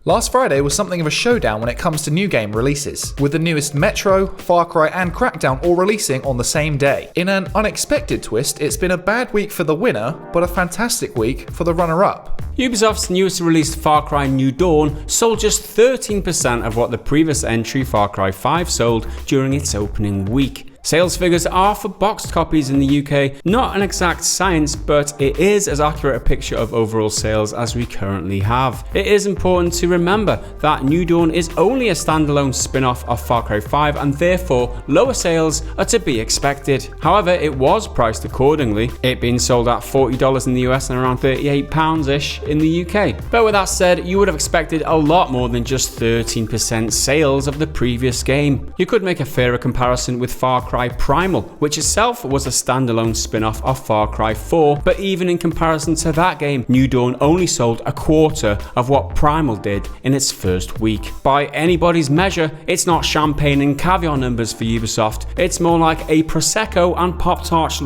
Last Friday was something of a showdown when it comes to new game releases, with the newest Metro, Far Cry and Crackdown all releasing on the same day. In an unexpected twist, it's been a bad week for the winner, but a fantastic week for the runner-up. Ubisoft's newest released Far Cry New Dawn sold just 13% of what the previous entry Far Cry 5 sold during its opening week. Sales figures are for boxed copies in the UK, not an exact science, but it is as accurate a picture of overall sales as we currently have. It is important to remember that New Dawn is only a standalone spin-off of Far Cry 5 and therefore lower sales are to be expected. However, it was priced accordingly, it being sold at $40 in the US and around £38-ish in the UK. But with that said, you would have expected a lot more than just 13% sales of the previous game. You could make a fairer comparison with Far Cry Primal, which itself was a standalone spin-off of Far Cry 4, but even in comparison to that game, New Dawn only sold a quarter of what Primal did in its first week. By anybody's measure, it's not champagne and caviar numbers for Ubisoft, it's more like a Prosecco and Pop-Tarts.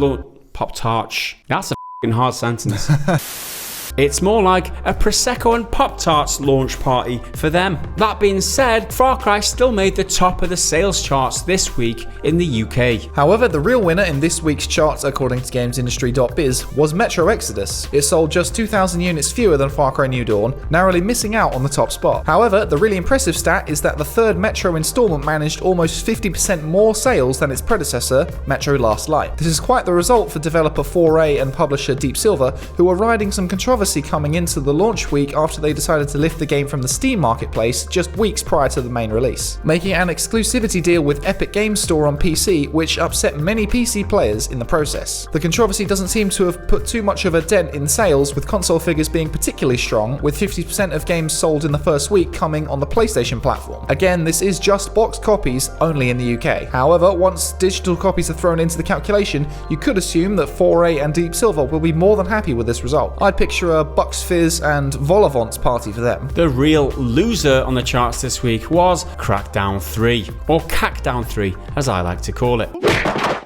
That's a f***ing hard sentence. It's more like a Prosecco and Pop-Tarts launch party for them. That being said, Far Cry still made the top of the sales charts this week in the UK. However, the real winner in this week's charts, according to GamesIndustry.biz, was Metro Exodus. It sold just 2,000 units fewer than Far Cry New Dawn, narrowly missing out on the top spot. However, the really impressive stat is that the third Metro installment managed almost 50% more sales than its predecessor, Metro Last Light. This is quite the result for developer 4A and publisher Deep Silver, who were riding some controversy coming into the launch week after they decided to lift the game from the Steam marketplace just weeks prior to the main release, making an exclusivity deal with Epic Games Store on PC, which upset many PC players in the process. The controversy doesn't seem to have put too much of a dent in sales, with console figures being particularly strong, with 50% of games sold in the first week coming on the PlayStation platform. Again, this is just boxed copies only in the UK. However, once digital copies are thrown into the calculation, you could assume that 4A and Deep Silver will be more than happy with this result. I'd picture a Bucks Fizz and Volavant's party for them. The real loser on the charts this week was Crackdown 3, or Cackdown 3 as I like to call it.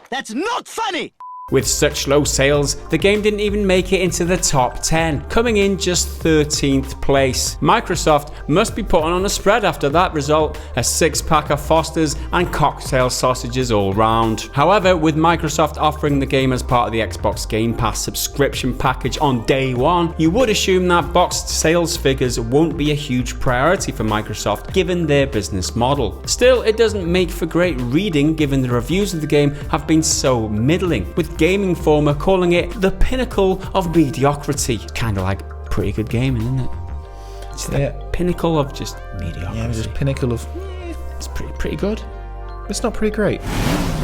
That's not funny! With such low sales, the game didn't even make it into the top 10, coming in just 13th place. Microsoft must be putting on a spread after that result, a 6-pack of Fosters and cocktail sausages all round. However, with Microsoft offering the game as part of the Xbox Game Pass subscription package on day one, you would assume that boxed sales figures won't be a huge priority for Microsoft given their business model. Still, it doesn't make for great reading given the reviews of the game have been so middling, with Game Informer calling it the pinnacle of mediocrity. Kind of like pretty good gaming, isn't it? It's the pinnacle of just mediocrity. Yeah, just pinnacle of... It's pretty good. It's not pretty great.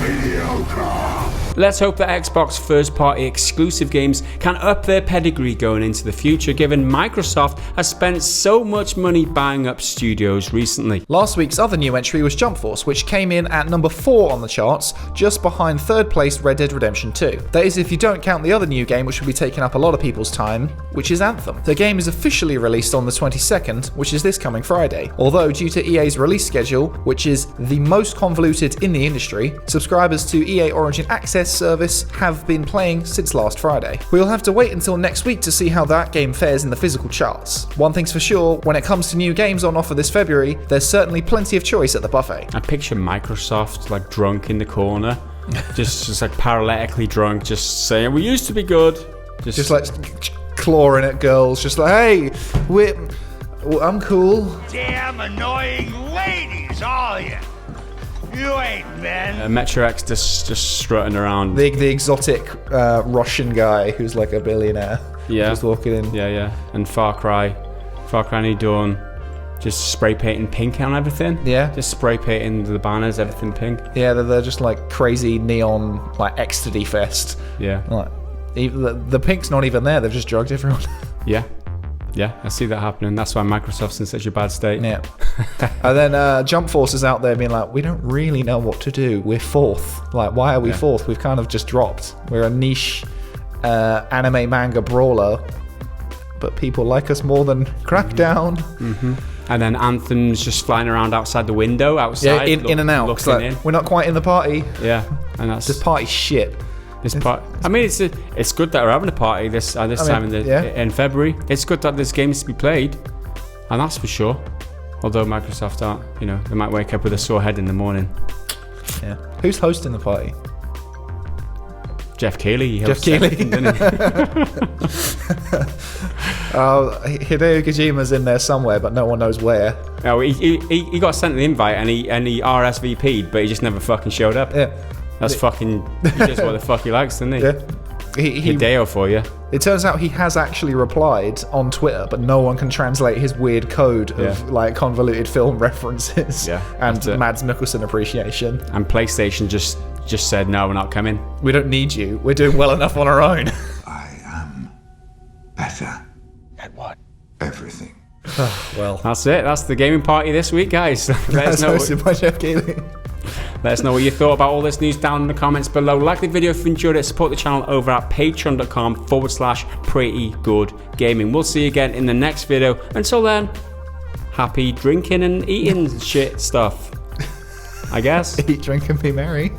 Mediocre! Let's hope that Xbox first-party exclusive games can up their pedigree going into the future, given Microsoft has spent so much money buying up studios recently. Last week's other new entry was Jump Force, which came in at number 4 on the charts, just behind third place Red Dead Redemption 2. That is if you don't count the other new game which will be taking up a lot of people's time, which is Anthem. The game is officially released on the 22nd, which is this coming Friday. Although due to EA's release schedule, which is the most convoluted in the industry, subscribers to EA Origin Access service have been playing since last Friday. We'll have to wait until next week to see how that game fares in the physical charts. One thing's for sure, when it comes to new games on offer this February, there's certainly plenty of choice at the buffet. I picture Microsoft like drunk in the corner, just like paralytically drunk, just saying, we used to be good. Just like clawing at girls, just like, hey, I'm cool. Damn annoying ladies, all you! You ain't men. Metro X just strutting around. The exotic Russian guy who's like a billionaire. Yeah. Just walking in. Yeah. And Far Cry New Dawn, just spray painting pink on everything. Yeah. Just spray painting the banners, everything pink. Yeah, they're just like crazy neon, like ecstasy fest. Yeah. Like, the pink's not even there. They've just drugged everyone. Yeah, I see that happening. That's why Microsoft's in such a bad state. Yeah. And then Jump Force is out there being like, we don't really know what to do. We're fourth. Like, why are we fourth? We've kind of just dropped. We're a niche anime manga brawler, but people like us more than Crackdown. Mm-hmm. And then Anthem's just flying around outside the window, outside. Yeah, in and out. Like, we're not quite in the party. Yeah, and that's this party shit. I mean, it's good that we're having a party this time in February. It's good that there's games to be played. And that's for sure. Although Microsoft aren't, they might wake up with a sore head in the morning. Yeah. Who's hosting the party? Jeff Keighley. Jeff Keighley. Didn't he? Hideo Kojima's in there somewhere, but no one knows where. Oh, he got sent the invite and he RSVP'd, but he just never fucking showed up. Yeah. That's fucking... He does what the fuck he likes, doesn't he? Yeah. Hideo for you. It turns out he has actually replied on Twitter, but no one can translate his weird code of like convoluted film references and Mads Mikkelsen appreciation. And PlayStation just said, no, we're not coming. We don't need you. We're doing well enough on our own. I am better. At what? Everything. Well, that's it. That's the gaming party this week, guys. That's hosted by Jeff Keighley. Let us know what you thought about all this news down in the comments below. Like the video if you enjoyed it. Support the channel over at patreon.com/prettygoodgaming. We'll see you again in the next video. Until then, happy drinking and eating shit stuff, I guess. Eat, drink, and be merry.